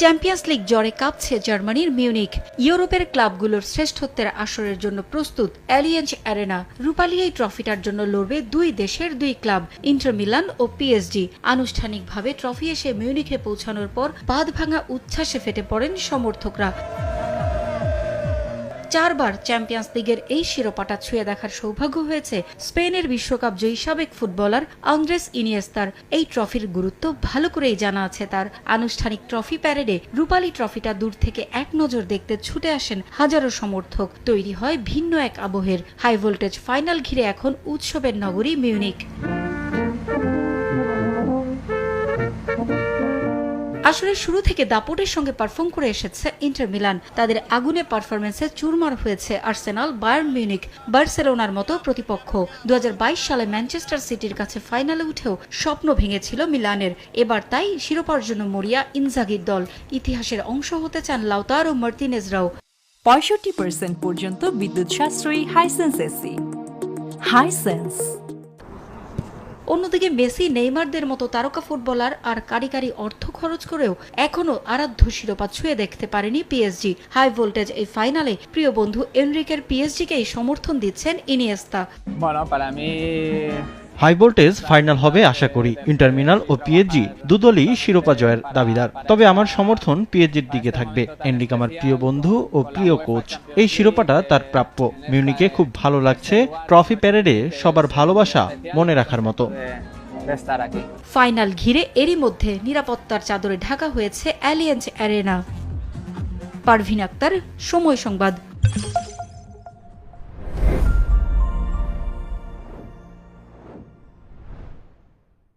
Champions league জ্বরে কাঁপছে জার্মানির মিউনিখ। ইউরোপের ক্লাবগুলোর শ্রেষ্ঠত্বের আসরের জন্য প্রস্তুত অ্যালিয়েঞ্জ অ্যারেনা। রূপালী এই ট্রফিটার জন্য লড়বে দুই দেশের দুই ক্লাব, ইন্টার মিলান ও পিএসজি। আনুষ্ঠানিকভাবে ট্রফি এসে মিউনিখে পৌঁছানোর পর বাঁধ ভাঙা উচ্ছ্বাসে ফেটে পড়েন সমর্থকরা। 4 বার চ্যাম্পিয়ন্স লিগের এই শিরোপাটা ছুঁয়ে দেখার সৌভাগ্য হয়েছে স্পেনের বিশ্বকাপ জয়ী সাবেক ফুটবলার আন্দ্রেস ইনিয়েস্তার। এই ট্রফির গুরুত্ব ভালো করেই জানা আছে তার। আনুষ্ঠানিক ট্রফি প্যারেডে রূপালী ট্রফিটা দূর থেকে এক নজর দেখতে ছুটে আসেন হাজারো সমর্থক। তৈরি হয় ভিন্ন এক আবহের। হাই ভোল্টেজ ফাইনাল ঘিরে এখন উৎসবের নগরী মিউনিখ। আসরের শুরু থেকে দাপটের সঙ্গে পারফর্ম করে এসেছে ইন্টার মিলান। তাদের আগুনে পারফরমেন্সে চুরমার হয়েছে আর্সেনাল, বায়ার্ন মিউনিখ, বার্সেলোনার মতো প্রতিপক্ষ। 2022 সালে ম্যানচেস্টার সিটির কাছে ফাইনালে উঠেও স্বপ্ন ভেঙেছিল মিলানের। এবার তাই শিরোপার জন্য মরিয়া ইনজাগির দল। ইতিহাসের অংশ হতে চান লাউতারো মার্তিনেজরাও। 65% পর্যন্ত বিদ্যুৎ সাশ্রয়ী হাইসেন্স এসি। হাইসেন্স। অন্যদিকে মেসি, নেইমারদের মতো তারকা ফুটবলার আর কারিগরি অর্থ খরচ করেও এখনো আরাধ্য শিরোপা ছুঁয়ে দেখতে পারেনি পিএসজি। হাই ভোল্টেজ এই ফাইনালে প্রিয় বন্ধু এনরিকের পিএসজিকেই সমর্থন দিচ্ছেন ইনিয়েস্তা। হাই ভোল্টেজ ফাইনাল হবে আশা করি। ইন্টার মিলান ও পিএসজি দুদলই শিরোপা জয়ের দাবিদার, তবে আমার সমর্থন পিএসজির দিকে থাকবে। এনরিক আমার প্রিয় বন্ধু ও প্রিয় কোচ, এই শিরোপাটা তার প্রাপ্য। মিউনিকে খুব ভালো লাগছে। ট্রফি প্যারেডে সবার ভালোবাসা মনে রাখার মতো। ফাইনাল ঘিরে এরই মধ্যে নিরাপত্তার চাদরে ঢাকা হয়েছে অ্যালিয়েঞ্জ অ্যারেনা। পারভিন আক্তার, সময় সংবাদ।